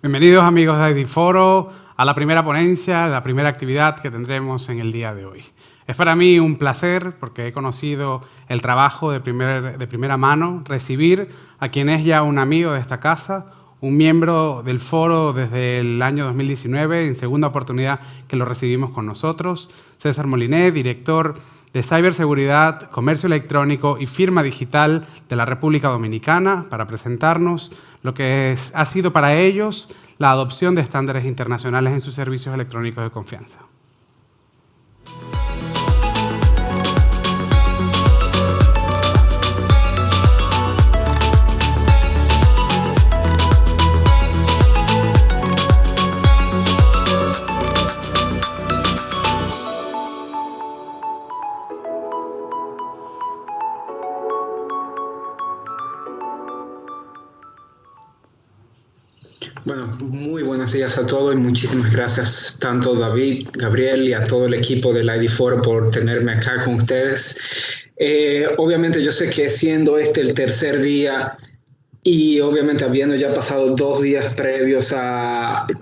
Bienvenidos amigos de ID Foro a la primera ponencia, la primera actividad que tendremos en el día de hoy. Es para mí un placer porque he conocido el trabajo de primera mano, recibir a quien es ya un amigo de esta casa, un miembro del foro desde el año 2019, en segunda oportunidad que lo recibimos con nosotros, César Moliné, director de Ciberseguridad, Comercio Electrónico y Firma Digital de la República Dominicana, para presentarnos lo que ha sido para ellos la adopción de estándares internacionales en sus servicios electrónicos de confianza. Bueno, muy buenos días a todos y muchísimas gracias tanto David, Gabriel y a todo el equipo del ID Foro por tenerme acá con ustedes. Obviamente yo sé que siendo este el tercer día y obviamente habiendo ya pasado 2 días previos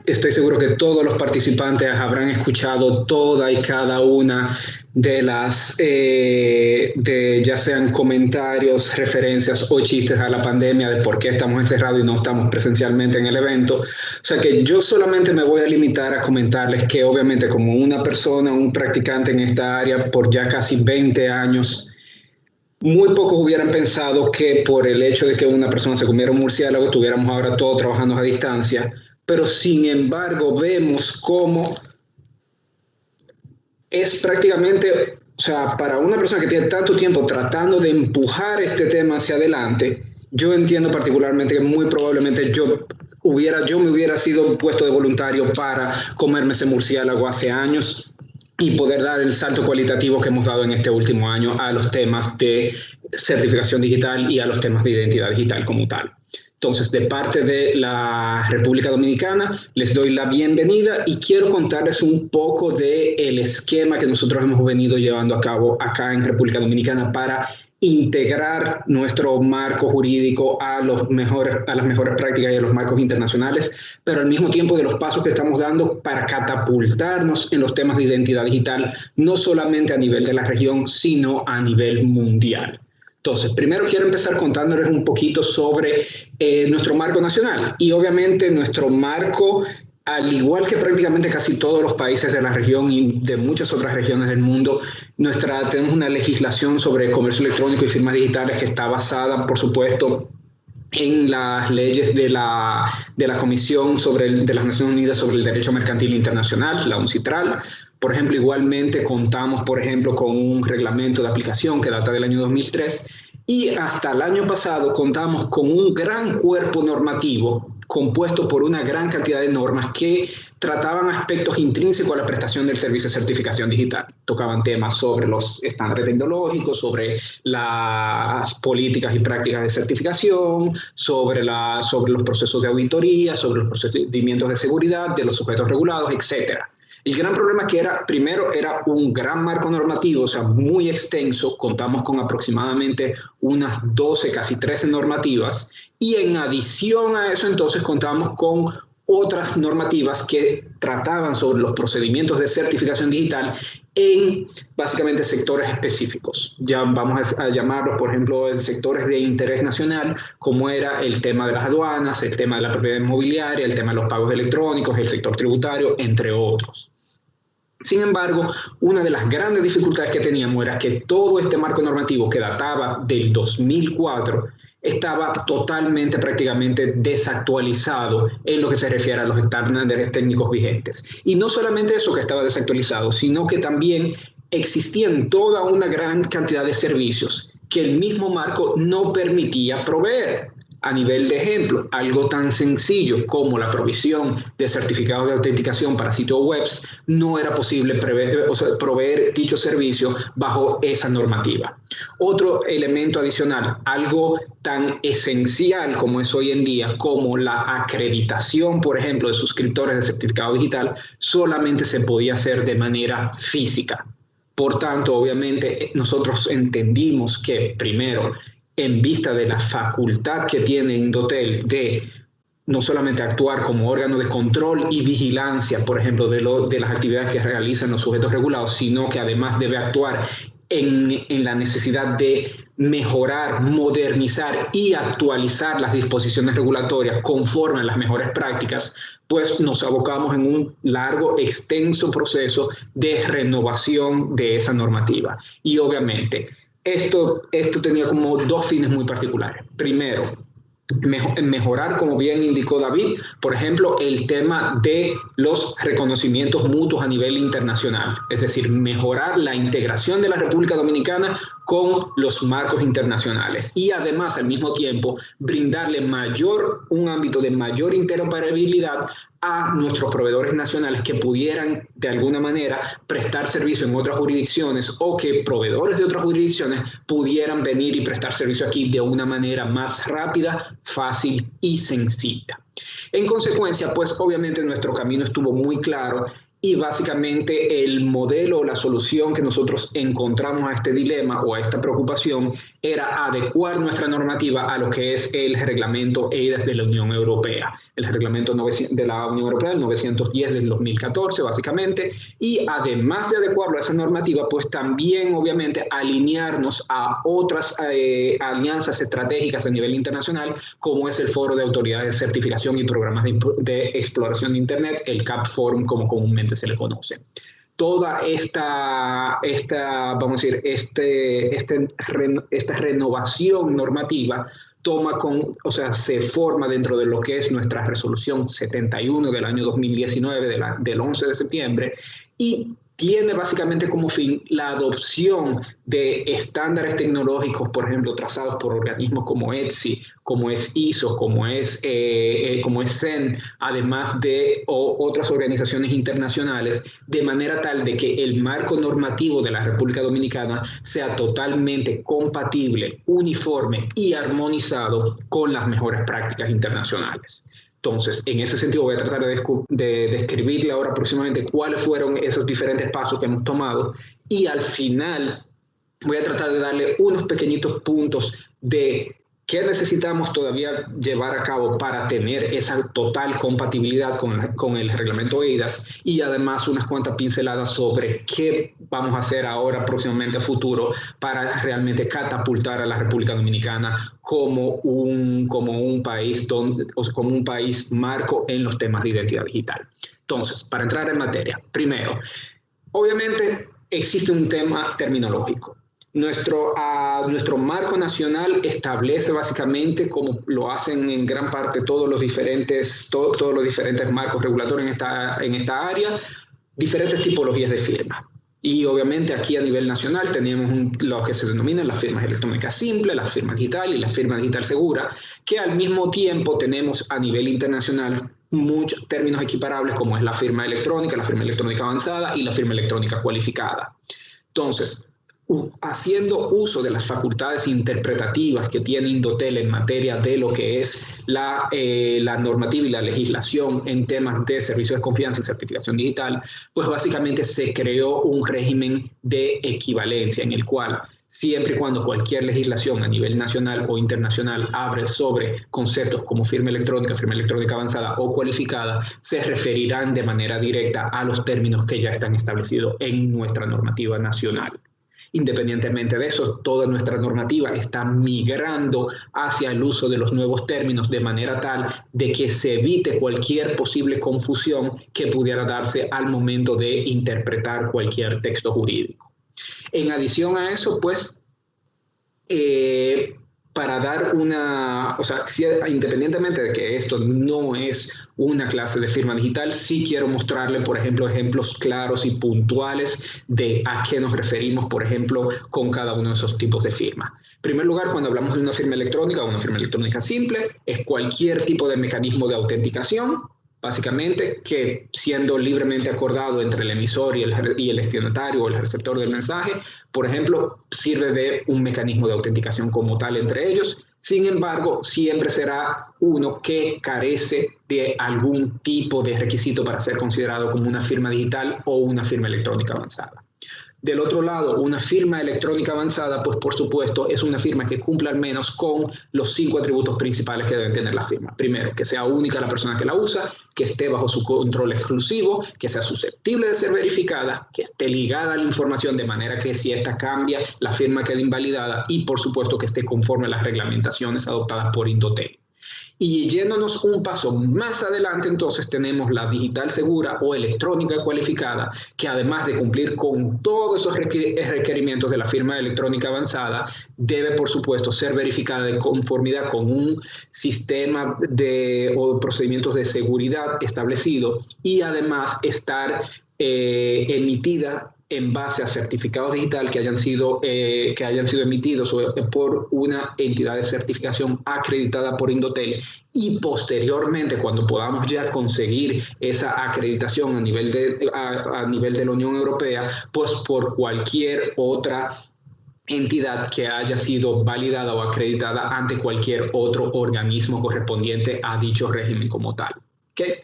estoy seguro que todos los participantes habrán escuchado toda y cada una de las, ya sean comentarios, referencias o chistes a la pandemia de por qué estamos encerrados y no estamos presencialmente en el evento. O sea que yo solamente me voy a limitar a comentarles que obviamente como una persona, un practicante en esta área por ya casi 20 años, muy pocos hubieran pensado que por el hecho de que una persona se comiera un murciélago estuviéramos ahora todos trabajando a distancia, pero sin embargo vemos cómo es prácticamente, o sea, para una persona que tiene tanto tiempo tratando de empujar este tema hacia adelante, yo entiendo particularmente que muy probablemente yo me hubiera sido puesto de voluntario para comerme ese murciélago hace años y poder dar el salto cualitativo que hemos dado en este último año a los temas de certificación digital y a los temas de identidad digital como tal. Entonces, de parte de la República Dominicana, les doy la bienvenida y quiero contarles un poco del esquema que nosotros hemos venido llevando a cabo acá en República Dominicana para integrar nuestro marco jurídico a las mejores prácticas y a los marcos internacionales, pero al mismo tiempo de los pasos que estamos dando para catapultarnos en los temas de identidad digital, no solamente a nivel de la región, sino a nivel mundial. Entonces, primero quiero empezar contándoles un poquito sobre nuestro marco nacional y obviamente nuestro marco, al igual que prácticamente casi todos los países de la región y de muchas otras regiones del mundo, tenemos una legislación sobre comercio electrónico y firmas digitales que está basada, por supuesto, en las leyes de la Comisión de las Naciones Unidas sobre el Derecho Mercantil Internacional, la UNCITRAL. Por ejemplo, igualmente contamos, por ejemplo, con un reglamento de aplicación que data del año 2003 y hasta el año pasado contamos con un gran cuerpo normativo compuesto por una gran cantidad de normas que trataban aspectos intrínsecos a la prestación del servicio de certificación digital. Tocaban temas sobre los estándares tecnológicos, sobre las políticas y prácticas de certificación, sobre los procesos de auditoría, sobre los procedimientos de seguridad de los sujetos regulados, etcétera. El gran problema que primero era un gran marco normativo, o sea, muy extenso, contamos con aproximadamente unas 12, casi 13 normativas, y en adición a eso entonces contamos con otras normativas que trataban sobre los procedimientos de certificación digital en básicamente sectores específicos. Ya vamos a llamarlos, por ejemplo, en sectores de interés nacional, como era el tema de las aduanas, el tema de la propiedad inmobiliaria, el tema de los pagos electrónicos, el sector tributario, entre otros. Sin embargo, una de las grandes dificultades que teníamos era que todo este marco normativo que databa del 2004 estaba totalmente, prácticamente desactualizado en lo que se refiere a los estándares técnicos vigentes. Y no solamente eso que estaba desactualizado, sino que también existían toda una gran cantidad de servicios que el mismo marco no permitía proveer. A nivel de ejemplo, algo tan sencillo como la provisión de certificados de autenticación para sitios web no era posible proveer dicho servicio bajo esa normativa. Otro elemento adicional, algo tan esencial como es hoy en día, como la acreditación, por ejemplo, de suscriptores de certificado digital, solamente se podía hacer de manera física. Por tanto, obviamente, nosotros entendimos que, primero, en vista de la facultad que tiene Indotel de no solamente actuar como órgano de control y vigilancia, por ejemplo, de las actividades que realizan los sujetos regulados, sino que además debe actuar en la necesidad de mejorar, modernizar y actualizar las disposiciones regulatorias conforme a las mejores prácticas, pues nos abocamos en un largo, extenso proceso de renovación de esa normativa. Y obviamente, esto tenía como dos fines muy particulares. Primero, mejorar, como bien indicó David, por ejemplo, el tema de los reconocimientos mutuos a nivel internacional, es decir, mejorar la integración de la República Dominicana con los marcos internacionales y además al mismo tiempo brindarle un ámbito de mayor interoperabilidad a nuestros proveedores nacionales que pudieran de alguna manera prestar servicio en otras jurisdicciones o que proveedores de otras jurisdicciones pudieran venir y prestar servicio aquí de una manera más rápida, fácil y sencilla. En consecuencia, pues obviamente nuestro camino estuvo muy claro y básicamente el modelo o la solución que nosotros encontramos a este dilema o a esta preocupación era adecuar nuestra normativa a lo que es el reglamento EIDAS de la Unión Europea, el reglamento de la Unión Europea, el 910 del 2014 básicamente, y además de adecuarlo a esa normativa, pues también obviamente alinearnos a otras alianzas estratégicas a nivel internacional, como es el Foro de Autoridades de Certificación y Programas de Exploración de Internet, el CAP Forum como comúnmente se le conoce. Toda esta vamos a decir, esta renovación normativa se forma dentro de lo que es nuestra resolución 71 del año 2019, del 11 de septiembre, y tiene básicamente como fin la adopción de estándares tecnológicos, por ejemplo, trazados por organismos como ETSI, como es ISO, como es CEN, además de otras organizaciones internacionales, de manera tal de que el marco normativo de la República Dominicana sea totalmente compatible, uniforme y armonizado con las mejores prácticas internacionales. Entonces, en ese sentido voy a tratar de describirle ahora próximamente cuáles fueron esos diferentes pasos que hemos tomado y al final voy a tratar de darle unos pequeñitos puntos de qué necesitamos todavía llevar a cabo para tener esa total compatibilidad con el reglamento EIDAS y además unas cuantas pinceladas sobre qué vamos a hacer ahora próximamente a futuro para realmente catapultar a la República Dominicana como un país marco en los temas de identidad digital. Entonces, para entrar en materia, primero, obviamente existe un tema terminológico. Nuestro marco nacional establece básicamente, como lo hacen en gran parte todos los diferentes marcos regulatorios en esta área, diferentes tipologías de firma. Y obviamente aquí a nivel nacional tenemos lo que se denominan las firmas electrónicas simples, la firma digital y la firma digital segura, que al mismo tiempo tenemos a nivel internacional muchos términos equiparables como es la firma electrónica avanzada y la firma electrónica cualificada. Entonces, haciendo uso de las facultades interpretativas que tiene Indotel en materia de lo que es la normativa y la legislación en temas de servicios de confianza y certificación digital, pues básicamente se creó un régimen de equivalencia en el cual siempre y cuando cualquier legislación a nivel nacional o internacional abre sobre conceptos como firma electrónica avanzada o cualificada, se referirán de manera directa a los términos que ya están establecidos en nuestra normativa nacional. Independientemente de eso, toda nuestra normativa está migrando hacia el uso de los nuevos términos de manera tal de que se evite cualquier posible confusión que pudiera darse al momento de interpretar cualquier texto jurídico. En adición a eso, pues, para dar independientemente de que esto no es una clase de firma digital, sí quiero mostrarle, por ejemplo, ejemplos claros y puntuales de a qué nos referimos, por ejemplo, con cada uno de esos tipos de firma. En primer lugar, cuando hablamos de una firma electrónica o una firma electrónica simple, es cualquier tipo de mecanismo de autenticación, básicamente, que siendo libremente acordado entre el emisor y el destinatario o el receptor del mensaje, por ejemplo, sirve de un mecanismo de autenticación como tal entre ellos. Sin embargo, siempre será uno que carece de algún tipo de requisito para ser considerado como una firma digital o una firma electrónica avanzada. Del otro lado, una firma electrónica avanzada, pues por supuesto es una firma que cumple al menos con los 5 atributos principales que deben tener la firma. Primero, que sea única la persona que la usa, que esté bajo su control exclusivo, que sea susceptible de ser verificada, que esté ligada a la información de manera que si esta cambia, la firma quede invalidada y por supuesto que esté conforme a las reglamentaciones adoptadas por Indotel. Y yéndonos un paso más adelante, entonces tenemos la digital segura o electrónica cualificada, que además de cumplir con todos esos requerimientos de la firma electrónica avanzada, debe por supuesto ser verificada de conformidad con un sistema o procedimientos de seguridad establecido y además estar emitida en base a certificados digitales que hayan sido emitidos por una entidad de certificación acreditada por Indotel, y posteriormente, cuando podamos ya conseguir esa acreditación a nivel de la Unión Europea, pues por cualquier otra entidad que haya sido validada o acreditada ante cualquier otro organismo correspondiente a dicho régimen como tal. ¿Okay?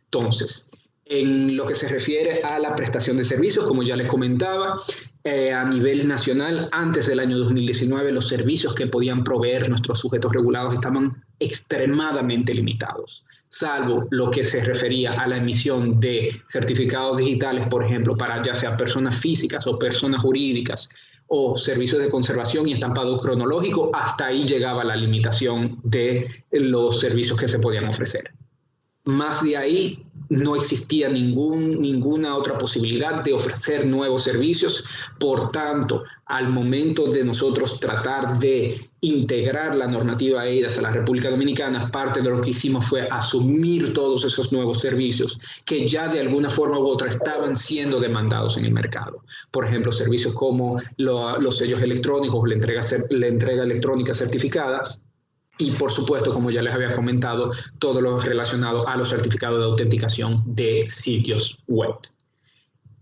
Entonces, en lo que se refiere a la prestación de servicios, como ya les comentaba, a nivel nacional, antes del año 2019, los servicios que podían proveer nuestros sujetos regulados estaban extremadamente limitados, salvo lo que se refería a la emisión de certificados digitales, por ejemplo, para ya sea personas físicas o personas jurídicas, o servicios de conservación y estampado cronológico. Hasta ahí llegaba la limitación de los servicios que se podían ofrecer. Más de ahí no existía ninguna otra posibilidad de ofrecer nuevos servicios. Por tanto, al momento de nosotros tratar de integrar la normativa EIDAS a la República Dominicana, parte de lo que hicimos fue asumir todos esos nuevos servicios que ya de alguna forma u otra estaban siendo demandados en el mercado. Por ejemplo, servicios como los sellos electrónicos, la entrega electrónica certificada, y por supuesto, como ya les había comentado, todo lo relacionado a los certificados de autenticación de sitios web.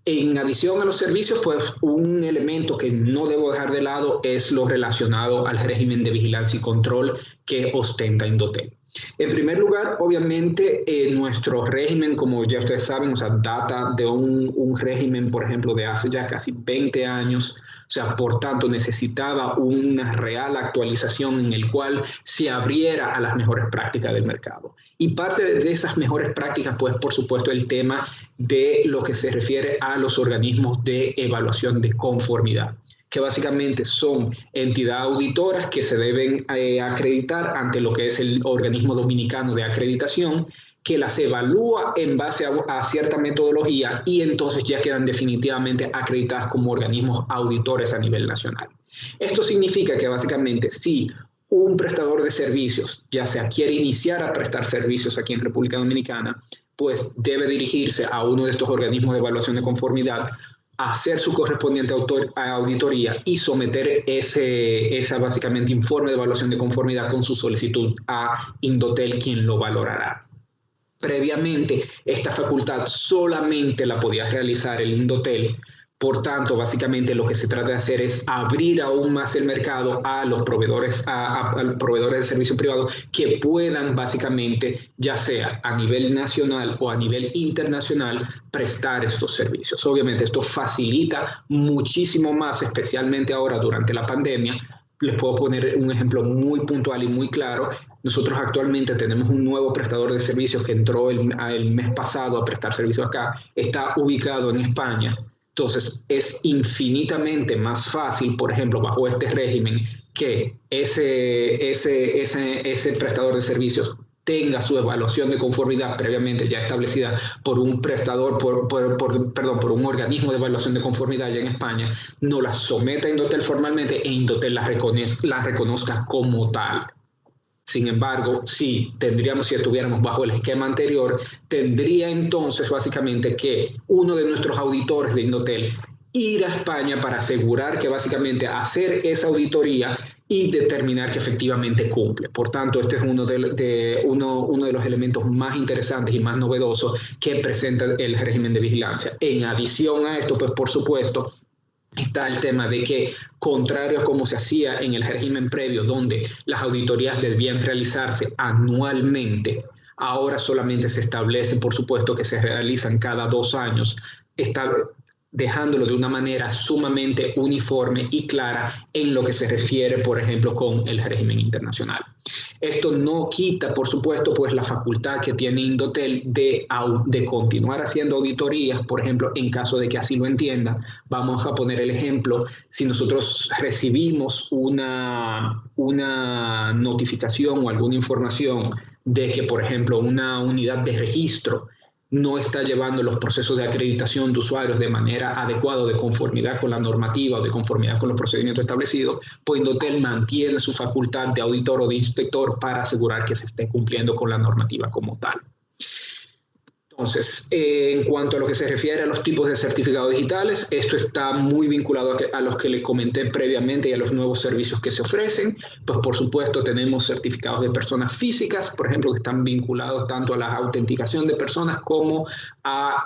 En adición a los servicios, pues un elemento que no debo dejar de lado es lo relacionado al régimen de vigilancia y control que ostenta Indotel. En primer lugar, obviamente, nuestro régimen, como ya ustedes saben, data de un régimen, por ejemplo, de hace ya casi 20 años. Por tanto, necesitaba una real actualización en el cual se abriera a las mejores prácticas del mercado. Y parte de esas mejores prácticas, pues, por supuesto, el tema de lo que se refiere a los organismos de evaluación de conformidad, que básicamente son entidades auditoras que se deben acreditar ante lo que es el organismo dominicano de acreditación, que las evalúa en base a cierta metodología y entonces ya quedan definitivamente acreditadas como organismos auditores a nivel nacional. Esto significa que básicamente si un prestador de servicios, ya sea quiere iniciar a prestar servicios aquí en República Dominicana, pues debe dirigirse a uno de estos organismos de evaluación de conformidad, hacer su correspondiente auditoría y someter esa básicamente informe de evaluación de conformidad con su solicitud a Indotel, quien lo valorará. Previamente, esta facultad solamente la podía realizar el Indotel. Por tanto, básicamente lo que se trata de hacer es abrir aún más el mercado a los proveedores, a proveedores de servicio privado que puedan básicamente, ya sea a nivel nacional o a nivel internacional, prestar estos servicios. Obviamente esto facilita muchísimo más, especialmente ahora durante la pandemia. Les puedo poner un ejemplo muy puntual y muy claro. Nosotros actualmente tenemos un nuevo prestador de servicios que entró el mes pasado a prestar servicios acá. Está ubicado en España. Entonces, es infinitamente más fácil, por ejemplo, bajo este régimen, que ese prestador de servicios tenga su evaluación de conformidad previamente ya establecida por un prestador, por un organismo de evaluación de conformidad allá en España, no la someta a Indotel formalmente e Indotel la reconozca como tal. Sin embargo, si estuviéramos bajo el esquema anterior, tendría entonces básicamente que uno de nuestros auditores de Indotel ir a España para asegurar que básicamente hacer esa auditoría y determinar que efectivamente cumple. Por tanto, este es uno de los elementos más interesantes y más novedosos que presenta el régimen de vigilancia. En adición a esto, pues por supuesto, está el tema de que, contrario a como se hacía en el régimen previo, donde las auditorías debían realizarse anualmente, ahora solamente se establece, por supuesto, que se realizan cada 2 años. dejándolo de una manera sumamente uniforme y clara en lo que se refiere, por ejemplo, con el régimen internacional. Esto no quita, por supuesto, pues la facultad que tiene Indotel de continuar haciendo auditorías, por ejemplo, en caso de que así lo entienda. Vamos a poner el ejemplo, si nosotros recibimos una notificación o alguna información de que, por ejemplo, una unidad de registro no está llevando los procesos de acreditación de usuarios de manera adecuada, de conformidad con la normativa o de conformidad con los procedimientos establecidos, pues Indotel mantiene su facultad de auditor o de inspector para asegurar que se esté cumpliendo con la normativa como tal. Entonces, en cuanto a lo que se refiere a los tipos de certificados digitales, esto está muy vinculado a los que le comenté previamente y a los nuevos servicios que se ofrecen. Pues, por supuesto, tenemos certificados de personas físicas, por ejemplo, que están vinculados tanto a la autenticación de personas como a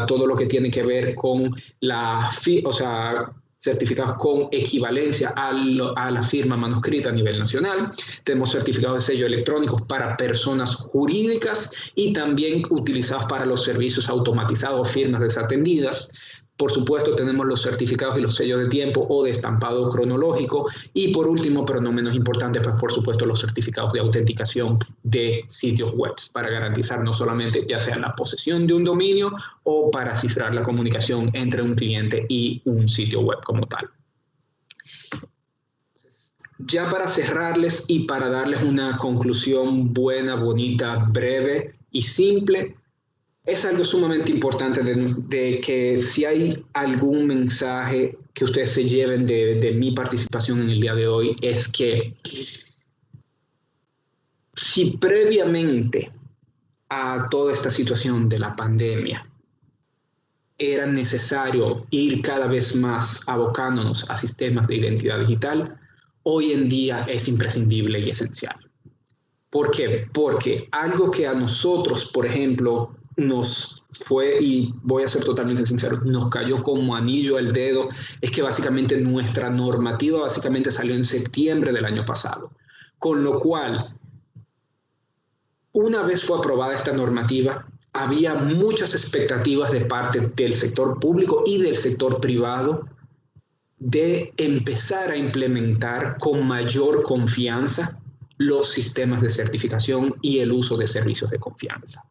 todo lo que tiene que ver con certificados con equivalencia a la firma manuscrita a nivel nacional. Tenemos certificados de sello electrónicos para personas jurídicas y también utilizados para los servicios automatizados o firmas desatendidas. Por supuesto, tenemos los certificados y los sellos de tiempo o de estampado cronológico. Y por último, pero no menos importante, pues por supuesto los certificados de autenticación de sitios web para garantizar no solamente ya sea la posesión de un dominio o para cifrar la comunicación entre un cliente y un sitio web como tal. Ya para cerrarles y para darles una conclusión buena, bonita, breve y simple, es algo sumamente importante de que si hay algún mensaje que ustedes se lleven de mi participación en el día de hoy, es que si previamente a toda esta situación de la pandemia era necesario ir cada vez más abocándonos a sistemas de identidad digital, hoy en día es imprescindible y esencial. ¿Por qué? Porque algo que a nosotros, por ejemplo, nos fue, y voy a ser totalmente sincero, nos cayó como anillo al dedo, es que básicamente nuestra normativa básicamente salió en septiembre del año pasado. Con lo cual, una vez fue aprobada esta normativa, había muchas expectativas de parte del sector público y del sector privado de empezar a implementar con mayor confianza los sistemas de certificación y el uso de servicios de confianza.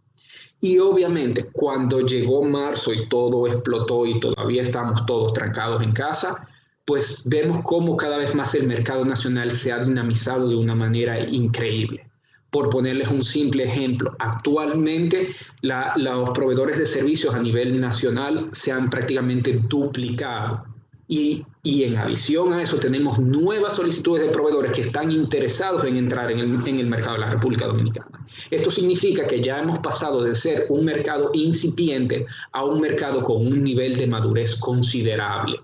Y obviamente cuando llegó marzo y todo explotó y todavía estamos todos trancados en casa, pues vemos cómo cada vez más el mercado nacional se ha dinamizado de una manera increíble. Por ponerles un simple ejemplo, actualmente los proveedores de servicios a nivel nacional se han prácticamente duplicado. Y en adición a eso tenemos nuevas solicitudes de proveedores que están interesados en entrar en el mercado de la República Dominicana. Esto significa que ya hemos pasado de ser un mercado incipiente a un mercado con un nivel de madurez considerable.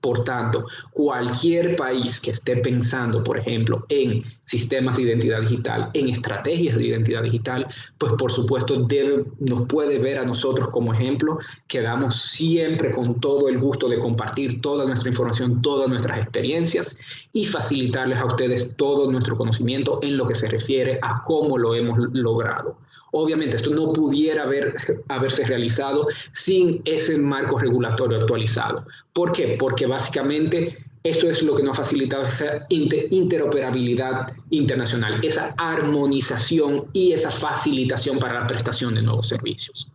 Por tanto, cualquier país que esté pensando, por ejemplo, en sistemas de identidad digital, en estrategias de identidad digital, pues por supuesto nos puede ver a nosotros como ejemplo, que damos siempre con todo el gusto de compartir toda nuestra información, todas nuestras experiencias y facilitarles a ustedes todo nuestro conocimiento en lo que se refiere a cómo lo hemos logrado. Obviamente esto no pudiera haberse realizado sin ese marco regulatorio actualizado. ¿Por qué? Porque básicamente esto es lo que nos ha facilitado esa interoperabilidad internacional, esa armonización y esa facilitación para la prestación de nuevos servicios.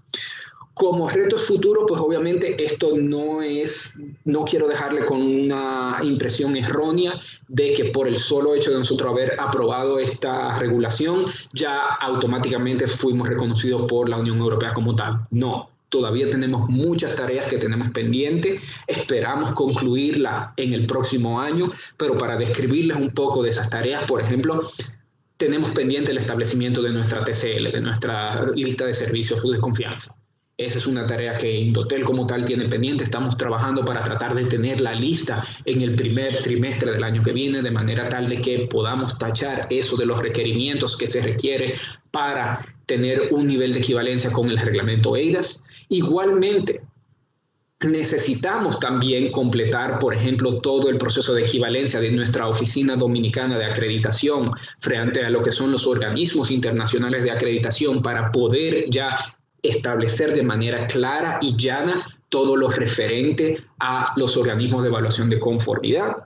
Como retos futuros, pues obviamente esto no quiero dejarle con una impresión errónea de que por el solo hecho de nosotros haber aprobado esta regulación, ya automáticamente fuimos reconocidos por la Unión Europea como tal. No, todavía tenemos muchas tareas que tenemos pendientes, esperamos concluirla en el próximo año, pero para describirles un poco de esas tareas, por ejemplo, tenemos pendiente el establecimiento de nuestra TCL, de nuestra lista de servicios de confianza. Esa es una tarea que Indotel como tal tiene pendiente. Estamos trabajando para tratar de tener la lista en el primer trimestre del año que viene, de manera tal de que podamos tachar eso de los requerimientos que se requiere para tener un nivel de equivalencia con el reglamento EIDAS. Igualmente, necesitamos también completar, por ejemplo, todo el proceso de equivalencia de nuestra Oficina Dominicana de Acreditación frente a lo que son los organismos internacionales de acreditación para poder ya establecer de manera clara y llana todo lo referente a los organismos de evaluación de conformidad.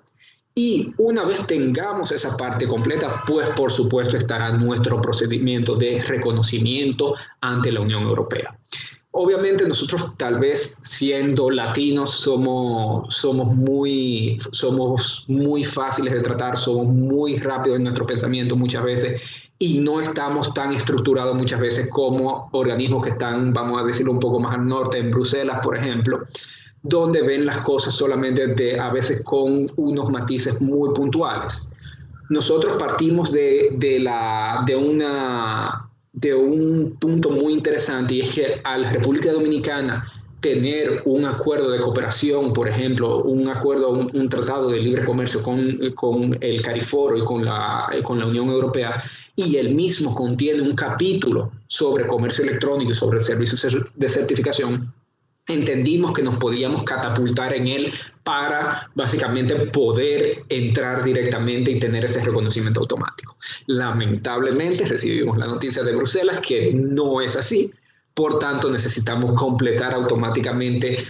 Y una vez tengamos esa parte completa, pues por supuesto estará nuestro procedimiento de reconocimiento ante la Unión Europea. Obviamente nosotros, tal vez siendo latinos, somos muy fáciles de tratar, somos muy rápidos en nuestro pensamiento muchas veces y no estamos tan estructurados muchas veces como organismos que están, vamos a decirlo un poco más al norte, en Bruselas, por ejemplo, donde ven las cosas solamente a veces con unos matices muy puntuales. Nosotros partimos de un punto muy interesante, y es que a la República Dominicana tener un acuerdo de cooperación, por ejemplo, un tratado de libre comercio con el CARIFORO y con la Unión Europea, y el mismo contiene un capítulo sobre comercio electrónico y sobre servicios de certificación, entendimos que nos podíamos catapultar en él para básicamente poder entrar directamente y tener ese reconocimiento automático. Lamentablemente recibimos la noticia de Bruselas que no es así, por tanto necesitamos completar automáticamente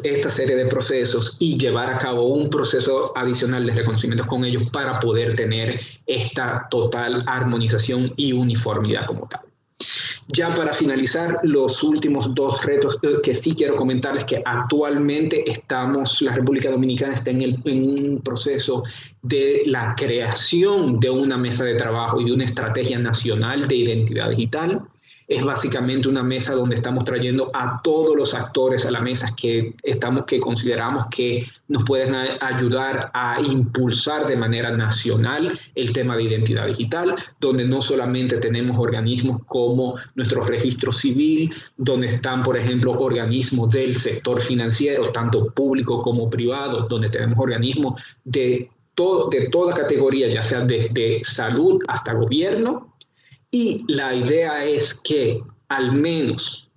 esta serie de procesos y llevar a cabo un proceso adicional de reconocimientos con ellos para poder tener esta total armonización y uniformidad como tal. Ya para finalizar, los últimos dos retos que sí quiero comentarles, que actualmente la República Dominicana está en un proceso de la creación de una mesa de trabajo y de una estrategia nacional de identidad digital. Es básicamente una mesa donde estamos trayendo a todos los actores a la mesa que consideramos que nos pueden ayudar a impulsar de manera nacional el tema de identidad digital, donde no solamente tenemos organismos como nuestro registro civil, donde están, por ejemplo, organismos del sector financiero, tanto público como privado, donde tenemos organismos de toda categoría, ya sea desde salud hasta gobierno. Y la idea es que al menos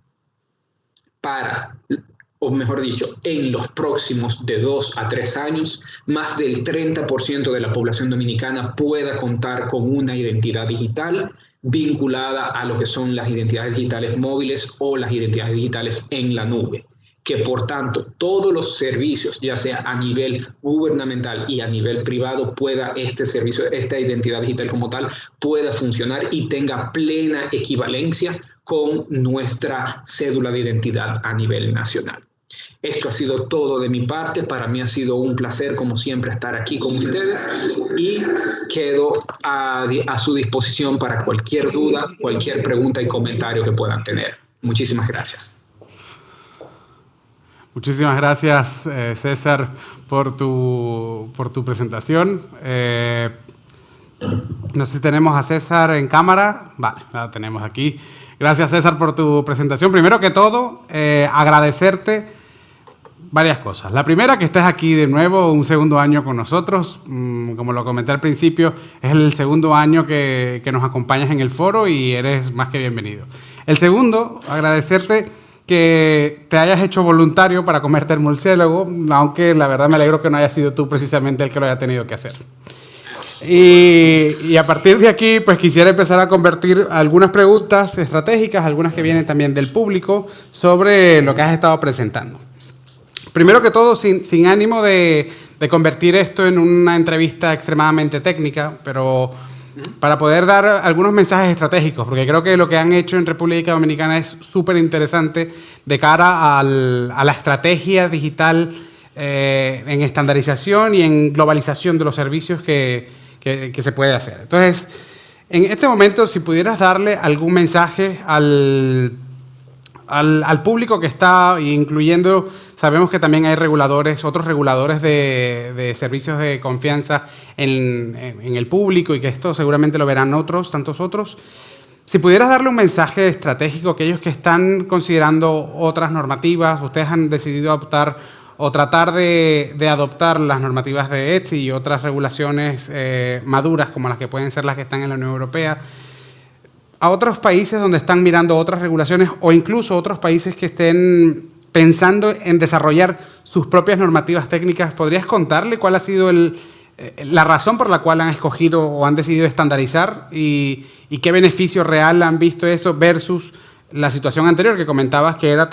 en los próximos de 2 a 3 años, más del 30% de la población dominicana pueda contar con una identidad digital vinculada a lo que son las identidades digitales móviles o las identidades digitales en la nube. Que por tanto todos los servicios, ya sea a nivel gubernamental y a nivel privado, esta identidad digital como tal, pueda funcionar y tenga plena equivalencia con nuestra cédula de identidad a nivel nacional. Esto ha sido todo de mi parte. Para mí ha sido un placer, como siempre, estar aquí con ustedes y quedo a su disposición para cualquier duda, cualquier pregunta y comentario que puedan tener. Muchísimas gracias. Muchísimas gracias, César, por tu presentación. No sé si tenemos a César en cámara. Vale, la tenemos aquí. Gracias, César, por tu presentación. Primero que todo, agradecerte varias cosas. La primera, que estés aquí de nuevo un segundo año con nosotros. Como lo comenté al principio, es el segundo año que nos acompañas en el foro y eres más que bienvenido. El segundo, agradecerte que te hayas hecho voluntario para comerte el murciélago, aunque la verdad me alegro que no haya sido tú precisamente el que lo haya tenido que hacer. Y a partir de aquí, pues quisiera empezar a convertir algunas preguntas estratégicas, algunas que vienen también del público, sobre lo que has estado presentando. Primero que todo, sin ánimo de convertir esto en una entrevista extremadamente técnica, pero para poder dar algunos mensajes estratégicos, porque creo que lo que han hecho en República Dominicana es súper interesante de cara a la estrategia digital en estandarización y en globalización de los servicios que se puede hacer. Entonces, en este momento, si pudieras darle algún mensaje al público que está, incluyendo, sabemos que también hay otros reguladores de servicios de confianza en el público y que esto seguramente lo verán tantos otros. Si pudieras darle un mensaje estratégico a aquellos que están considerando otras normativas, ustedes han decidido optar o tratar de adoptar las normativas de ETSI y otras regulaciones maduras como las que pueden ser las que están en la Unión Europea, a otros países donde están mirando otras regulaciones o incluso otros países que estén pensando en desarrollar sus propias normativas técnicas, ¿podrías contarle cuál ha sido la razón por la cual han escogido o han decidido estandarizar y qué beneficio real han visto eso versus la situación anterior que comentabas, que era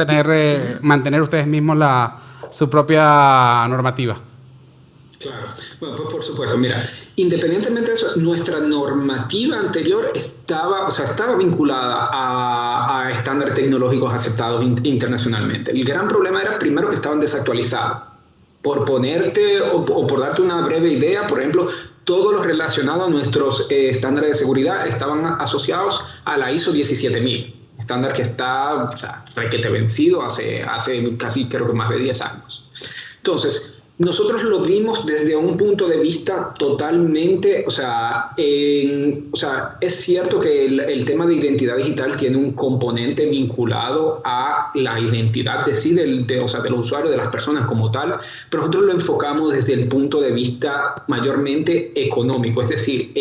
mantener ustedes mismos su propia normativa. Claro, bueno, pues por supuesto, mira, independientemente de eso, nuestra normativa anterior estaba vinculada a estándares tecnológicos aceptados internacionalmente. El gran problema era, primero, que estaban desactualizados. Por ponerte o por darte una breve idea, por ejemplo, todo lo relacionado a nuestros estándares de seguridad estaban asociados a la ISO 17000, estándar que está requete vencido hace casi, creo que más de 10 años. Entonces, nosotros lo vimos desde un punto de vista totalmente, es cierto que el tema de identidad digital tiene un componente vinculado a la identidad del usuario, de las personas como tal, pero nosotros lo enfocamos desde el punto de vista mayormente económico, es decir,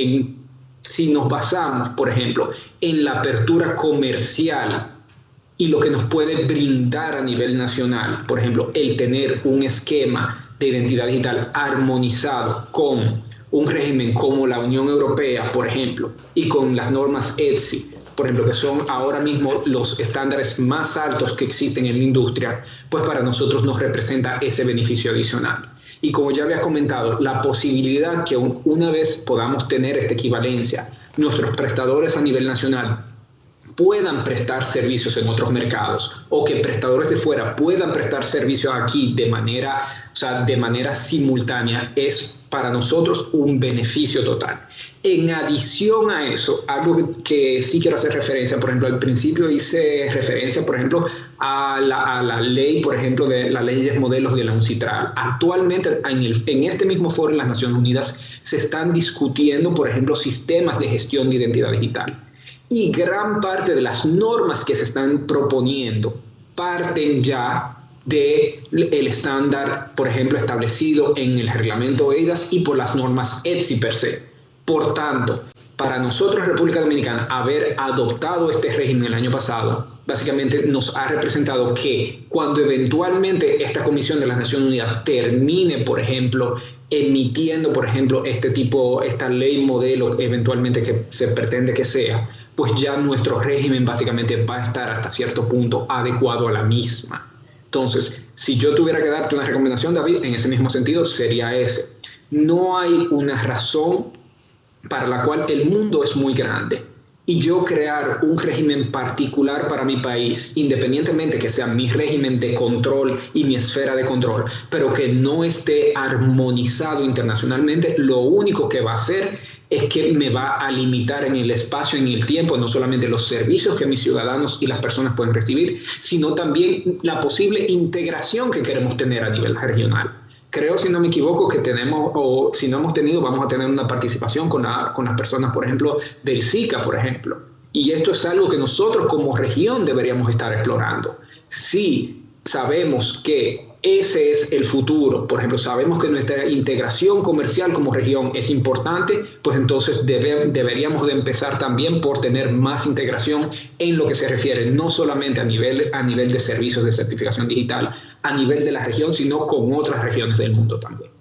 si nos basamos, por ejemplo, en la apertura comercial y lo que nos puede brindar a nivel nacional, por ejemplo, el tener un esquema de identidad digital armonizado con un régimen como la Unión Europea, por ejemplo, y con las normas ETSI, por ejemplo, que son ahora mismo los estándares más altos que existen en la industria, pues para nosotros nos representa ese beneficio adicional. Y como ya había comentado, la posibilidad que una vez podamos tener esta equivalencia, nuestros prestadores a nivel nacional puedan prestar servicios en otros mercados o que prestadores de fuera puedan prestar servicios aquí de manera simultánea, es para nosotros un beneficio total. En adición a eso, algo que sí quiero hacer referencia, por ejemplo, al principio hice referencia, por ejemplo, a la ley, por ejemplo, de las leyes modelos de la UNCITRAL. Actualmente, en este mismo foro en las Naciones Unidas, se están discutiendo, por ejemplo, sistemas de gestión de identidad digital. Y gran parte de las normas que se están proponiendo parten ya del estándar, por ejemplo, establecido en el reglamento EIDAS y por las normas ETSI per se. Por tanto, para nosotros, República Dominicana, haber adoptado este régimen el año pasado, básicamente nos ha representado que cuando eventualmente esta Comisión de las Naciones Unidas termine, por ejemplo, emitiendo, por ejemplo, esta ley modelo eventualmente que se pretende que sea, pues ya nuestro régimen básicamente va a estar hasta cierto punto adecuado a la misma. Entonces, si yo tuviera que darte una recomendación, David, en ese mismo sentido, sería ese. No hay una razón para la cual el mundo es muy grande y yo crear un régimen particular para mi país, independientemente que sea mi régimen de control y mi esfera de control, pero que no esté armonizado internacionalmente, lo único que va a hacer es que me va a limitar en el espacio, en el tiempo, no solamente los servicios que mis ciudadanos y las personas pueden recibir, sino también la posible integración que queremos tener a nivel regional. Creo, si no me equivoco, que tenemos, o si no hemos tenido, vamos a tener una participación con las personas, por ejemplo, del SICA, por ejemplo. Y esto es algo que nosotros como región deberíamos estar explorando. Si sabemos que ese es el futuro, por ejemplo, sabemos que nuestra integración comercial como región es importante, pues entonces deberíamos de empezar también por tener más integración en lo que se refiere no solamente a nivel de servicios de certificación digital, a nivel de la región, sino con otras regiones del mundo también.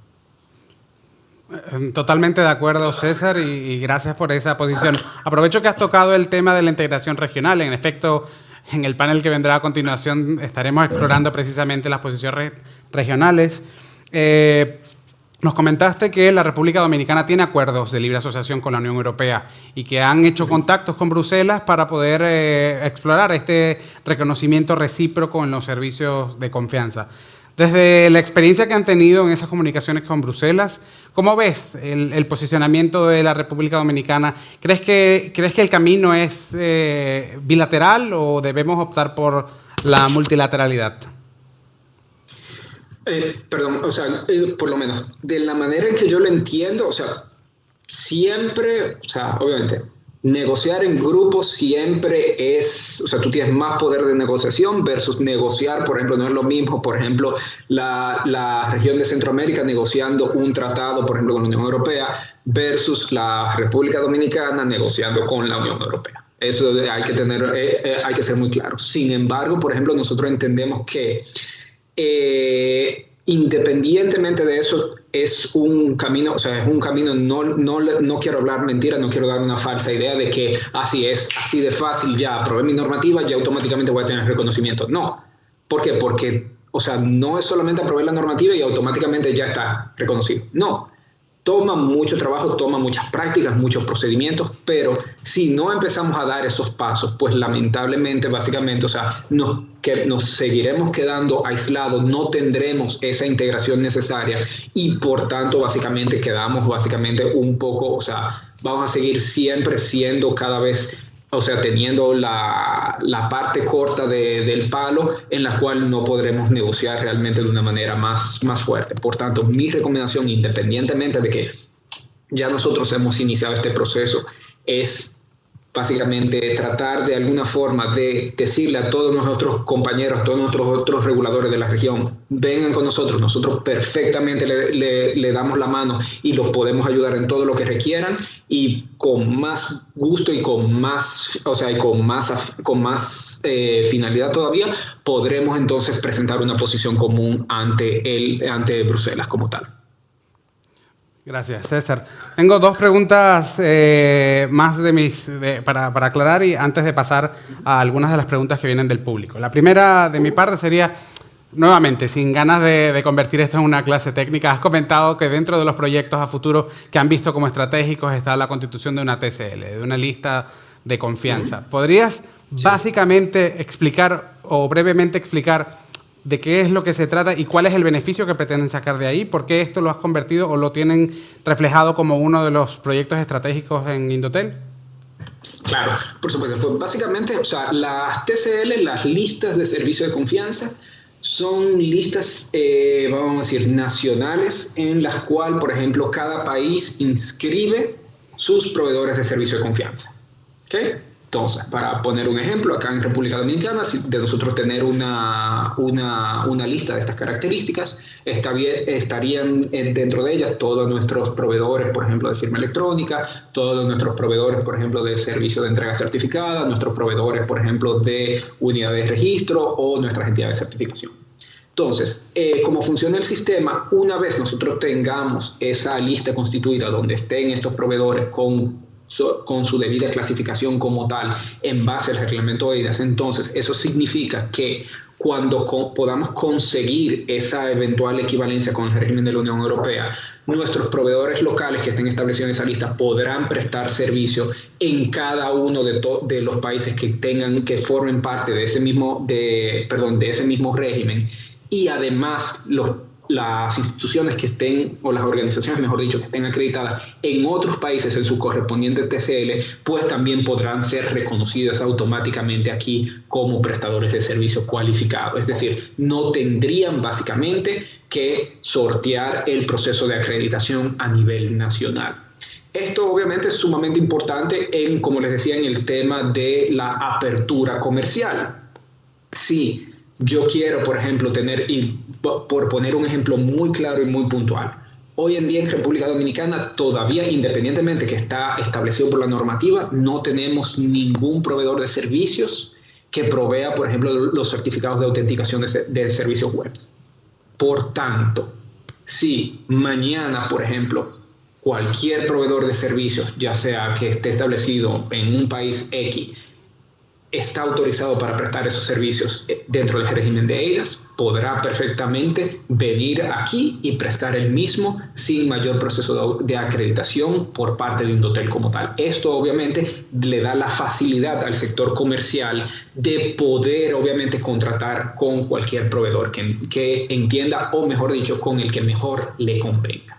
Totalmente de acuerdo, César, y gracias por esa posición. Aprovecho que has tocado el tema de la integración regional. En efecto, en el panel que vendrá a continuación estaremos explorando precisamente las posiciones regionales. Nos comentaste que la República Dominicana tiene acuerdos de libre asociación con la Unión Europea y que han hecho contactos con Bruselas para poder explorar este reconocimiento recíproco en los servicios de confianza. Desde la experiencia que han tenido en esas comunicaciones con Bruselas, ¿cómo ves el posicionamiento de la República Dominicana? ¿Crees que el camino es bilateral o debemos optar por la multilateralidad? Por lo menos, de la manera en que yo lo entiendo, siempre, obviamente, negociar en grupo siempre es, tú tienes más poder de negociación versus negociar, por ejemplo, no es lo mismo, por ejemplo, la región de Centroamérica negociando un tratado, por ejemplo, con la Unión Europea versus la República Dominicana negociando con la Unión Europea. Eso hay que ser muy claro. Sin embargo, por ejemplo, nosotros entendemos que independientemente de eso, es un camino, o sea, es un camino, no quiero hablar mentira, no quiero dar una falsa idea de que así es, así de fácil, ya aprobé mi normativa, ya automáticamente voy a tener reconocimiento. No. ¿Por qué? Porque, o sea, no es solamente aprobar la normativa y automáticamente ya está reconocido. No. Toma mucho trabajo, toma muchas prácticas, muchos procedimientos, pero si no empezamos a dar esos pasos, pues lamentablemente, básicamente, o sea, nos seguiremos quedando aislados, no tendremos esa integración necesaria y por tanto, básicamente, quedamos básicamente un poco, o sea, vamos a seguir siempre siendo cada vez, o sea, teniendo la parte corta del palo en la cual no podremos negociar realmente de una manera más fuerte. Por tanto, mi recomendación, independientemente de que ya nosotros hemos iniciado este proceso, es básicamente tratar de alguna forma de decirle a todos nuestros compañeros, a todos nuestros otros reguladores de la región, vengan con nosotros, nosotros perfectamente le damos la mano y los podemos ayudar en todo lo que requieran y con más gusto y con más, o sea, y con más finalidad todavía, podremos entonces presentar una posición común ante Bruselas como tal. Gracias, César. Tengo dos preguntas más para aclarar y antes de pasar a algunas de las preguntas que vienen del público. La primera de mi parte sería, nuevamente, sin ganas de convertir esto en una clase técnica, has comentado que dentro de los proyectos a futuro que han visto como estratégicos está la constitución de una TCL, de una lista de confianza. ¿Podrías básicamente explicar o brevemente explicar de qué es lo que se trata y cuál es el beneficio que pretenden sacar de ahí? ¿Por qué esto lo has convertido o lo tienen reflejado como uno de los proyectos estratégicos en Indotel? Claro, por supuesto. Pues básicamente, o sea, las TCL, las listas de servicio de confianza, son listas, vamos a decir, nacionales en las cuales, por ejemplo, cada país inscribe sus proveedores de servicio de confianza. ¿Ok? Entonces, para poner un ejemplo, acá en República Dominicana, de nosotros tener una lista de estas características, estarían dentro de ellas todos nuestros proveedores, por ejemplo, de firma electrónica, todos nuestros proveedores, por ejemplo, de servicio de entrega certificada, nuestros proveedores, por ejemplo, de unidades de registro o nuestras entidades de certificación. Entonces, ¿cómo funciona el sistema? Una vez nosotros tengamos esa lista constituida donde estén estos proveedores con su debida clasificación como tal en base al reglamento EIDAS, entonces eso significa que cuando podamos conseguir esa eventual equivalencia con el régimen de la Unión Europea, nuestros proveedores locales que estén establecidos en esa lista podrán prestar servicio en cada uno de los países que formen parte de ese mismo régimen, y además las instituciones que estén, o las organizaciones, mejor dicho, que estén acreditadas en otros países en su correspondiente TCL, pues también podrán ser reconocidas automáticamente aquí como prestadores de servicio cualificados. Es decir, no tendrían básicamente que sortear el proceso de acreditación a nivel nacional. Esto obviamente es sumamente importante como les decía, en el tema de la apertura comercial. Sí. Yo quiero, por ejemplo, por poner un ejemplo muy claro y muy puntual, hoy en día en República Dominicana todavía, independientemente que está establecido por la normativa, no tenemos ningún proveedor de servicios que provea, por ejemplo, los certificados de autenticación de servicios web. Por tanto, si mañana, por ejemplo, cualquier proveedor de servicios, ya sea que esté establecido en un país X, está autorizado para prestar esos servicios dentro del régimen de EIDAS, podrá perfectamente venir aquí y prestar el mismo sin mayor proceso de acreditación por parte de Indotel como tal. Esto obviamente le da la facilidad al sector comercial de poder obviamente contratar con cualquier proveedor que entienda, o mejor dicho, con el que mejor le convenga.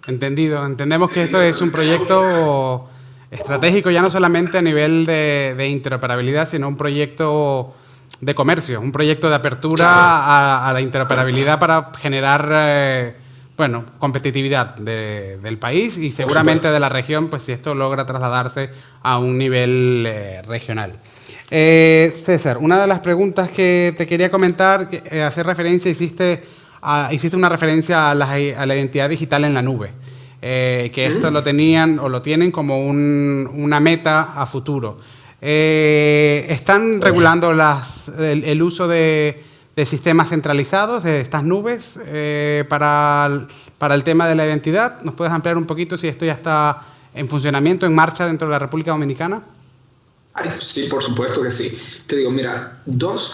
Entendido. Entendemos que esto es un proyecto estratégico ya no solamente a nivel de interoperabilidad, sino un proyecto de comercio, un proyecto de apertura a la interoperabilidad para generar competitividad del país y seguramente de la región, pues si esto logra trasladarse a un nivel regional. César, una de las preguntas que te quería comentar, hacer referencia, hiciste una referencia a la identidad digital en la nube. Que esto lo tenían o lo tienen como una meta a futuro. ¿Están regulando el uso de de sistemas centralizados, de estas nubes, para el tema de la identidad. ¿Nos puedes ampliar un poquito si esto ya está en funcionamiento, en marcha dentro de la República Dominicana? Sí, por supuesto que sí. Te digo, mira,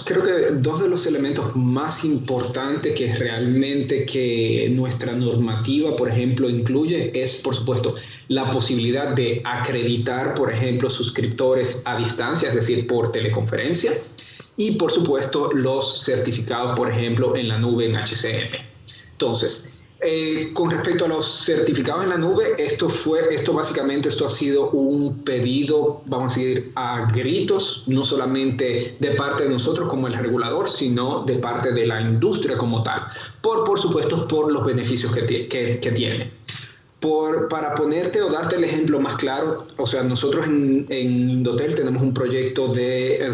creo que dos de los elementos más importantes que realmente que nuestra normativa, por ejemplo, incluye es, por supuesto, la posibilidad de acreditar, por ejemplo, suscriptores a distancia, es decir, por teleconferencia, y, por supuesto, los certificados, por ejemplo, en la nube en HCM. Entonces, con respecto a los certificados en la nube, esto ha sido un pedido, vamos a decir, a gritos, no solamente de parte de nosotros como el regulador, sino de parte de la industria como tal, por supuesto, por los beneficios que tiene. Para ponerte o darte el ejemplo más claro, o sea, nosotros en Indotel tenemos un proyecto de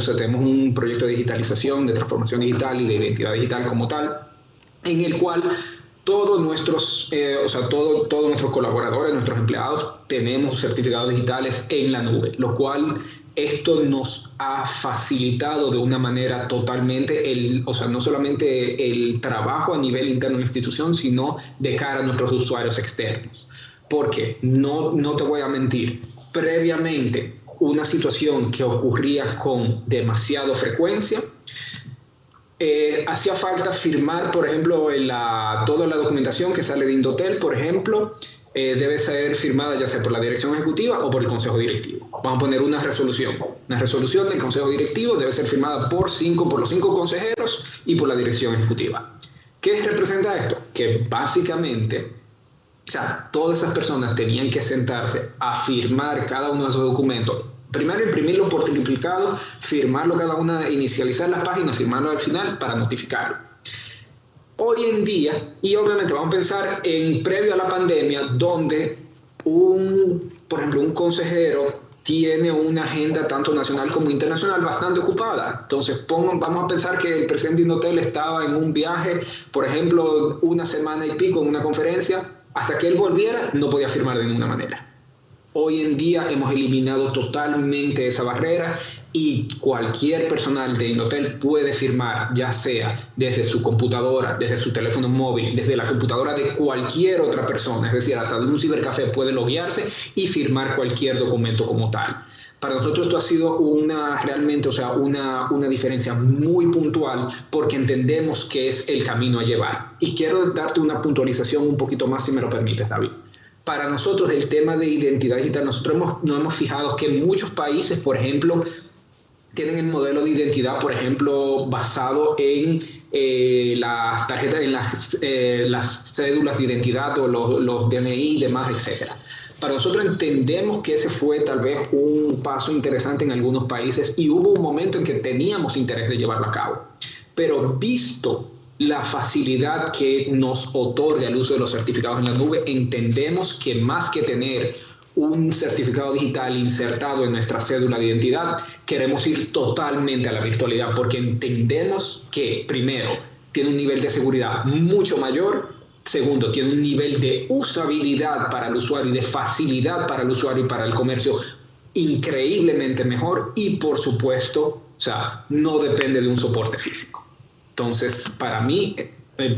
digitalización, de transformación digital y de identidad digital como tal, en el cual todos nuestros colaboradores, nuestros empleados, tenemos certificados digitales en la nube, lo cual esto nos ha facilitado de una manera totalmente, no solamente el trabajo a nivel interno de la institución, sino de cara a nuestros usuarios externos. Porque no te voy a mentir, previamente una situación que ocurría con demasiada frecuencia, hacía falta firmar, por ejemplo, toda la documentación que sale de Indotel, por ejemplo, debe ser firmada ya sea por la dirección ejecutiva o por el consejo directivo. Vamos a poner una resolución. Una resolución del consejo directivo debe ser firmada por los 5 consejeros y por la dirección ejecutiva. ¿Qué representa esto? Que básicamente, o sea, todas esas personas tenían que sentarse a firmar cada uno de esos documentos. Primero imprimirlo por triplicado, firmarlo cada una, inicializar las páginas, firmarlo al final para notificarlo. Hoy en día, y obviamente vamos a pensar en previo a la pandemia, donde por ejemplo, un consejero tiene una agenda tanto nacional como internacional bastante ocupada. Entonces, vamos a pensar que el presidente de Indotel estaba en un viaje, por ejemplo, una semana y pico en una conferencia, hasta que él volviera no podía firmar de ninguna manera. Hoy en día hemos eliminado totalmente esa barrera y cualquier personal de Indotel puede firmar, ya sea desde su computadora, desde su teléfono móvil, desde la computadora de cualquier otra persona, es decir, hasta de un cibercafé puede loguearse y firmar cualquier documento como tal. Para nosotros esto ha sido una diferencia muy puntual porque entendemos que es el camino a llevar. Y quiero darte una puntualización un poquito más, si me lo permites, David. Para nosotros el tema de identidad digital, nosotros nos hemos fijado que muchos países, por ejemplo, tienen el modelo de identidad, por ejemplo, basado en las tarjetas, en las cédulas de identidad o los DNI y demás, etc. Para nosotros entendemos que ese fue tal vez un paso interesante en algunos países y hubo un momento en que teníamos interés de llevarlo a cabo. Pero visto la facilidad que nos otorga el uso de los certificados en la nube, entendemos que más que tener un certificado digital insertado en nuestra cédula de identidad, queremos ir totalmente a la virtualidad porque entendemos que, primero, tiene un nivel de seguridad mucho mayor, segundo, tiene un nivel de usabilidad para el usuario y de facilidad para el usuario y para el comercio increíblemente mejor y, por supuesto, no depende de un soporte físico. Entonces, para mí,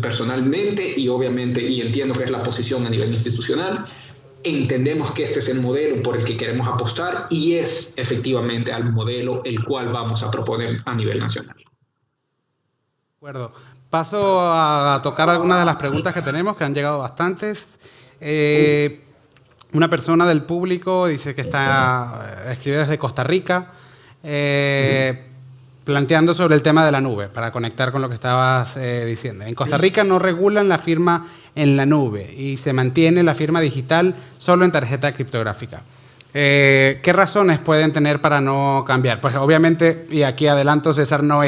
personalmente, y obviamente, y entiendo que es la posición a nivel institucional, entendemos que este es el modelo por el que queremos apostar y es efectivamente al modelo el cual vamos a proponer a nivel nacional. De acuerdo. Paso a tocar algunas de las preguntas que tenemos, que han llegado bastantes. Una persona del público dice que escribe desde Costa Rica, planteando sobre el tema de la nube, para conectar con lo que estabas diciendo. En Costa Rica no regulan la firma en la nube y se mantiene la firma digital solo en tarjeta criptográfica. ¿Qué razones pueden tener para no cambiar? Pues obviamente, y aquí adelanto, César no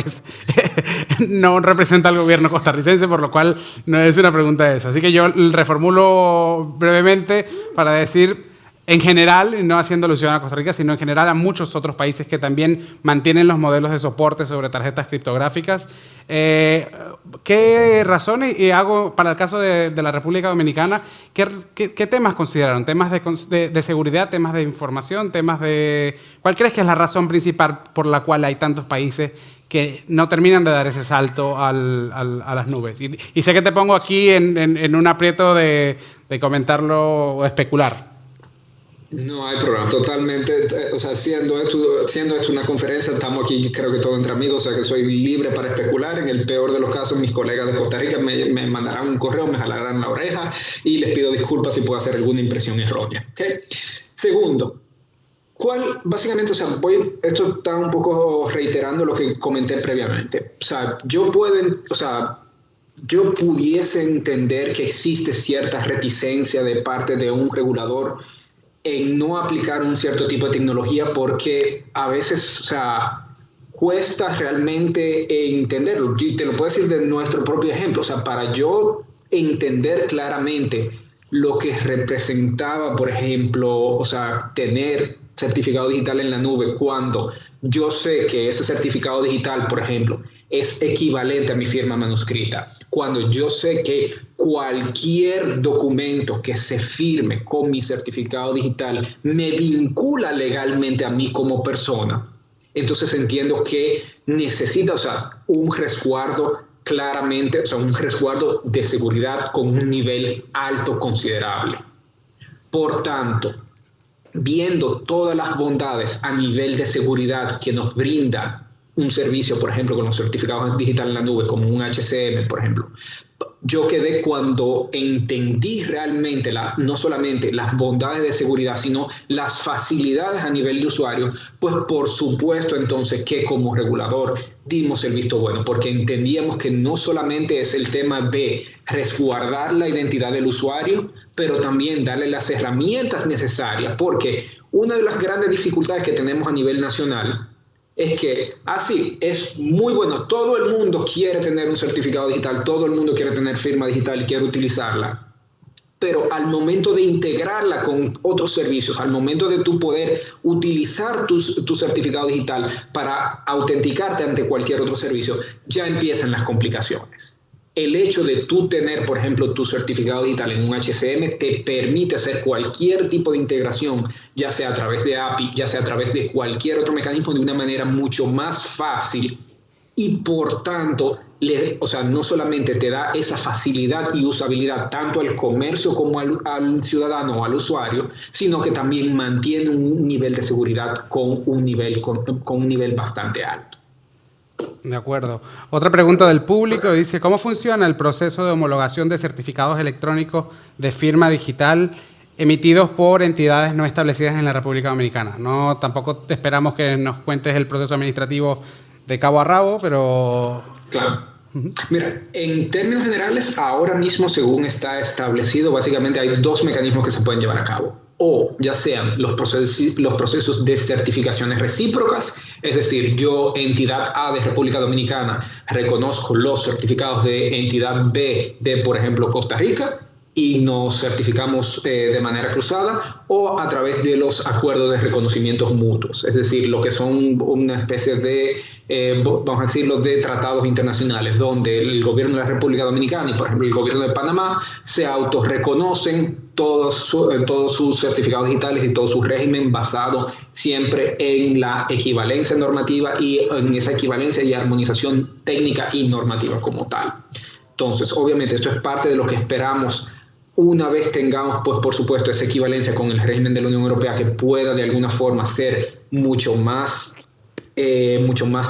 representa al gobierno costarricense, por lo cual no es una pregunta de eso. Así que yo reformulo brevemente para decir, en general, no haciendo alusión a Costa Rica, sino en general a muchos otros países que también mantienen los modelos de soporte sobre tarjetas criptográficas. ¿Qué razones, y hago para el caso de la República Dominicana, qué temas consideraron? ¿Temas de seguridad, temas de información, temas de...? ¿Cuál crees que es la razón principal por la cual hay tantos países que no terminan de dar ese salto a las nubes. Y sé que te pongo aquí en un aprieto de comentarlo o especular. No hay problema, totalmente. O sea, siendo esto una conferencia, estamos aquí, creo que todos entre amigos, o sea, que soy libre para especular. En el peor de los casos, mis colegas de Costa Rica me mandarán un correo, me jalarán la oreja y les pido disculpas si puedo hacer alguna impresión errónea. ¿Okay? Segundo, básicamente, o sea, esto está un poco reiterando lo que comenté previamente. O sea, yo pudiese entender que existe cierta reticencia de parte de un regulador en no aplicar un cierto tipo de tecnología porque a veces, o sea, cuesta realmente entenderlo. Y te lo puedo decir de nuestro propio ejemplo. O sea, para yo entender claramente lo que representaba, por ejemplo, o sea, tener certificado digital en la nube cuando yo sé que ese certificado digital, por ejemplo, es equivalente a mi firma manuscrita, cuando yo sé que cualquier documento que se firme con mi certificado digital me vincula legalmente a mí como persona, entonces entiendo que necesita, o sea, un resguardo claramente, o sea, un resguardo de seguridad con un nivel alto considerable. Por tanto, viendo todas las bondades a nivel de seguridad que nos brinda un servicio, por ejemplo, con los certificados digitales en la nube, como un HCM, por ejemplo, yo quedé cuando entendí realmente no solamente las bondades de seguridad, sino las facilidades a nivel de usuario, pues por supuesto entonces que como regulador dimos el visto bueno, porque entendíamos que no solamente es el tema de resguardar la identidad del usuario, pero también darle las herramientas necesarias, porque una de las grandes dificultades que tenemos a nivel nacional es que, así, es muy bueno, todo el mundo quiere tener un certificado digital, todo el mundo quiere tener firma digital y quiere utilizarla, pero al momento de integrarla con otros servicios, al momento de tú poder utilizar tu certificado digital para autenticarte ante cualquier otro servicio, ya empiezan las complicaciones. El hecho de tú tener, por ejemplo, tu certificado digital en un HCM te permite hacer cualquier tipo de integración, ya sea a través de API, ya sea a través de cualquier otro mecanismo, de una manera mucho más fácil y, por tanto, o sea, no solamente te da esa facilidad y usabilidad tanto al comercio como al ciudadano o al usuario, sino que también mantiene un nivel de seguridad con un nivel bastante alto. De acuerdo. Otra pregunta del público dice, ¿cómo funciona el proceso de homologación de certificados electrónicos de firma digital emitidos por entidades no establecidas en la República Dominicana? No, tampoco te esperamos que nos cuentes el proceso administrativo de cabo a rabo, pero... Claro. Mira, en términos generales, ahora mismo, según está establecido, básicamente hay dos mecanismos que se pueden llevar a cabo. O ya sean los procesos de certificaciones recíprocas, es decir, yo, entidad A de República Dominicana, reconozco los certificados de entidad B de, por ejemplo, Costa Rica, y nos certificamos de manera cruzada, o a través de los acuerdos de reconocimientos mutuos, es decir, lo que son una especie de, vamos a decirlo, de tratados internacionales, donde el gobierno de la República Dominicana y, por ejemplo, el gobierno de Panamá se autorreconocen todos sus certificados digitales y todo su régimen basado siempre en la equivalencia normativa y en esa equivalencia y armonización técnica y normativa como tal. Entonces, obviamente, esto es parte de lo que esperamos una vez tengamos, pues, por supuesto, esa equivalencia con el régimen de la Unión Europea, que pueda de alguna forma ser mucho más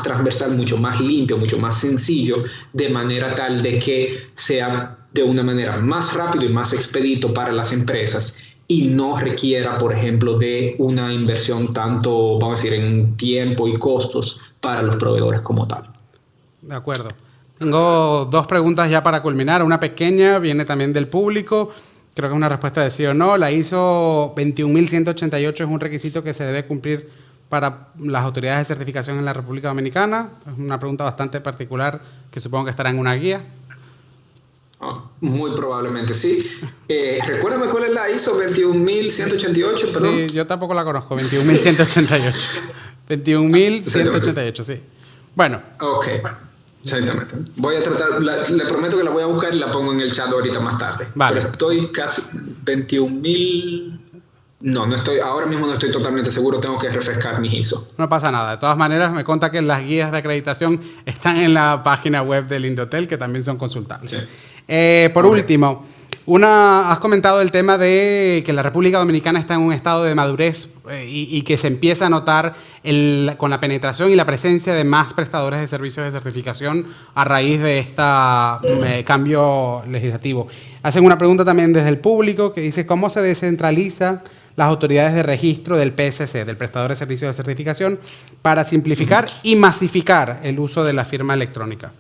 transversal, mucho más limpio, mucho más sencillo, de manera tal de que sea de una manera más rápido y más expedito para las empresas y no requiera, por ejemplo, de una inversión tanto, vamos a decir, en tiempo y costos para los proveedores como tal. De acuerdo. Tengo dos preguntas ya para culminar. Una pequeña, viene también del público. Creo que es una respuesta de sí o no. La ISO 21188 es un requisito que se debe cumplir para las autoridades de certificación en la República Dominicana. Es una pregunta bastante particular que supongo que estará en una guía. Muy probablemente, sí. Recuérdame cuál es la ISO 21188, perdón. Sí, yo tampoco la conozco, 21188. 21188, sí. Bueno. Ok. Exactamente. Voy a tratar, le prometo que la voy a buscar y la pongo en el chat ahorita más tarde. Vale. Pero estoy casi 21.000. No estoy, ahora mismo no estoy totalmente seguro, tengo que refrescar mi ISO. No pasa nada. De todas maneras, me consta que las guías de acreditación están en la página web del Indotel, que también son consultables. Sí. Por último, has comentado el tema de que la República Dominicana está en un estado de madurez y que se empieza a notar con la penetración y la presencia de más prestadores de servicios de certificación a raíz de este cambio legislativo. Hacen una pregunta también desde el público que dice: ¿cómo se descentraliza las autoridades de registro del PSC, del prestador de servicios de certificación, para simplificar y masificar el uso de la firma electrónica?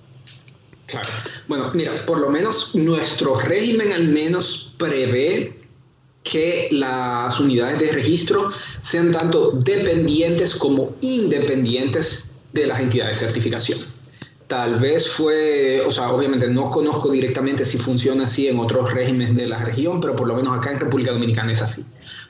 Claro. Bueno, mira, por lo menos nuestro régimen al menos prevé que las unidades de registro sean tanto dependientes como independientes de las entidades de certificación. Tal vez obviamente no conozco directamente si funciona así en otros regímenes de la región, pero por lo menos acá en República Dominicana es así.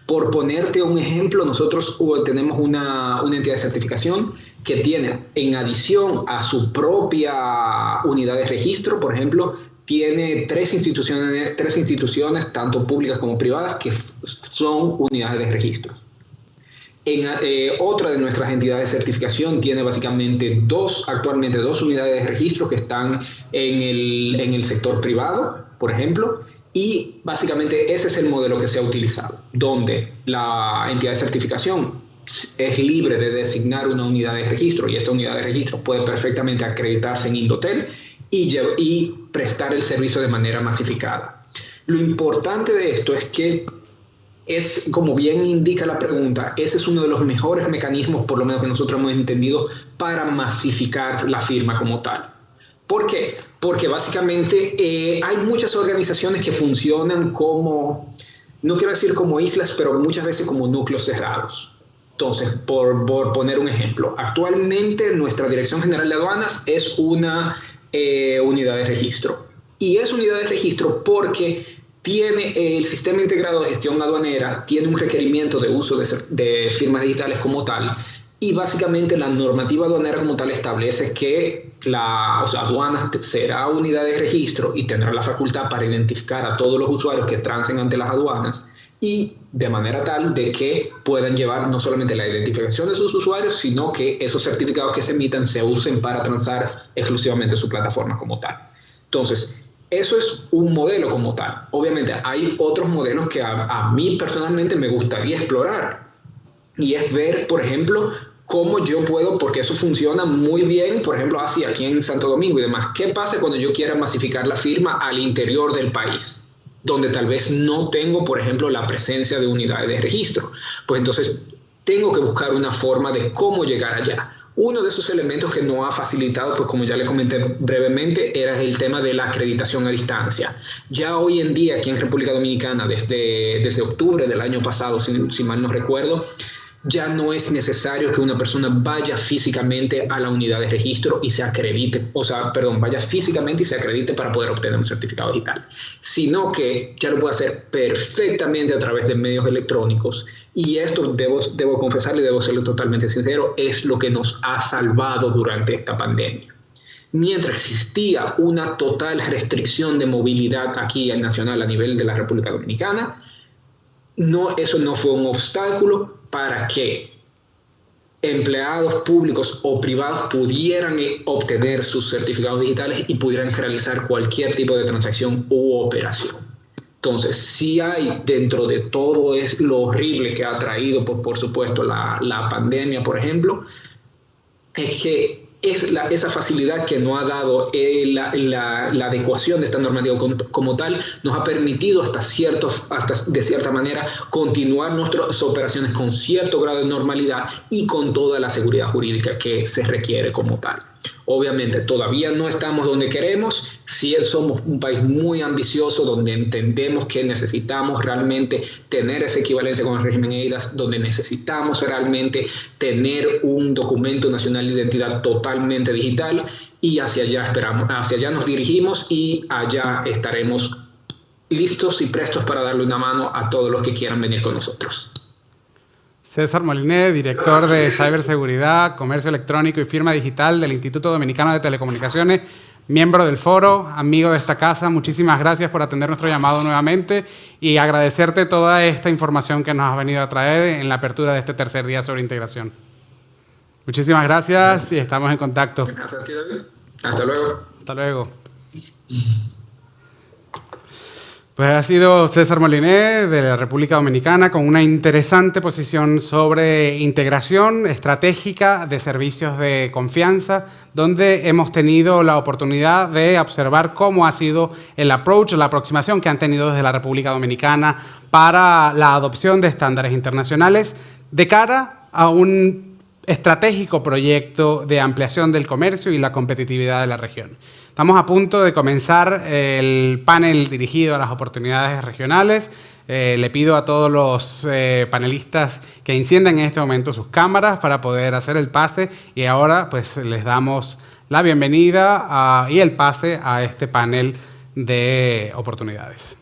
Por ponerte un ejemplo, nosotros tenemos una entidad de certificación que tiene, en adición a su propia unidad de registro, por ejemplo, tiene tres instituciones, tanto públicas como privadas, que son unidades de registro. Otra de nuestras entidades de certificación tiene básicamente actualmente dos unidades de registro que están en el sector privado, por ejemplo, y básicamente ese es el modelo que se ha utilizado, donde la entidad de certificación es libre de designar una unidad de registro y esta unidad de registro puede perfectamente acreditarse en Indotel y prestar el servicio de manera masificada. Lo importante de esto es que como bien indica la pregunta, ese es uno de los mejores mecanismos, por lo menos que nosotros hemos entendido, para masificar la firma como tal. ¿Por qué? Porque básicamente hay muchas organizaciones que funcionan como, no quiero decir como islas, pero muchas veces como núcleos cerrados. Entonces, por poner un ejemplo, actualmente nuestra Dirección General de Aduanas es una unidad de registro. Y es unidad de registro porque tiene el sistema integrado de gestión aduanera, tiene un requerimiento de uso de firmas digitales como tal, y básicamente la normativa aduanera como tal establece que aduanas será unidad de registro y tendrá la facultad para identificar a todos los usuarios que transen ante las aduanas, y de manera tal de que puedan llevar no solamente la identificación de sus usuarios, sino que esos certificados que se emitan se usen para transar exclusivamente su plataforma como tal. Entonces, eso es un modelo como tal. Obviamente hay otros modelos que a mí personalmente me gustaría explorar, y es ver, por ejemplo, cómo yo puedo, porque eso funciona muy bien, por ejemplo, así aquí en Santo Domingo y demás. ¿Qué pasa cuando yo quiera masificar la firma al interior del país, donde tal vez no tengo, por ejemplo, la presencia de unidades de registro? Pues entonces tengo que buscar una forma de cómo llegar allá. Uno de esos elementos que nos ha facilitado, pues como ya le comenté brevemente, era el tema de la acreditación a distancia. Ya hoy en día aquí en República Dominicana, desde octubre del año pasado, si mal no recuerdo, ya no es necesario que una persona vaya físicamente a la unidad de registro y se acredite, vaya físicamente y se acredite para poder obtener un certificado digital, sino que ya lo puede hacer perfectamente a través de medios electrónicos. Y esto, debo confesarle y debo serle totalmente sincero, es lo que nos ha salvado durante esta pandemia. Mientras existía una total restricción de movilidad aquí nacional a nivel de la República Dominicana, eso no fue un obstáculo para que empleados públicos o privados pudieran obtener sus certificados digitales y pudieran realizar cualquier tipo de transacción u operación. Entonces, sí hay dentro de todo lo horrible que ha traído, por supuesto, la pandemia, por ejemplo, es que esa facilidad que nos ha dado la adecuación de esta normativa como tal, nos ha permitido hasta de cierta manera continuar nuestras operaciones con cierto grado de normalidad y con toda la seguridad jurídica que se requiere como tal. Obviamente todavía no estamos donde queremos, sí somos un país muy ambicioso donde entendemos que necesitamos realmente tener esa equivalencia con el régimen EIDAS, donde necesitamos realmente tener un documento nacional de identidad totalmente digital, y hacia allá nos dirigimos y allá estaremos listos y prestos para darle una mano a todos los que quieran venir con nosotros. César Moliné, director de Ciberseguridad, Comercio Electrónico y Firma Digital del Instituto Dominicano de Telecomunicaciones, miembro del foro, amigo de esta casa, muchísimas gracias por atender nuestro llamado nuevamente y agradecerte toda esta información que nos has venido a traer en la apertura de este tercer día sobre integración. Muchísimas gracias y estamos en contacto. Gracias a ti, David. Hasta luego. Hasta luego. Pues ha sido César Moliné de la República Dominicana con una interesante posición sobre integración estratégica de servicios de confianza, donde hemos tenido la oportunidad de observar cómo ha sido el approach, la aproximación que han tenido desde la República Dominicana para la adopción de estándares internacionales de cara a un estratégico proyecto de ampliación del comercio y la competitividad de la región. Estamos a punto de comenzar el panel dirigido a las oportunidades regionales. Le pido a todos los panelistas que enciendan en este momento sus cámaras para poder hacer el pase y ahora pues les damos la bienvenida y el pase a este panel de oportunidades.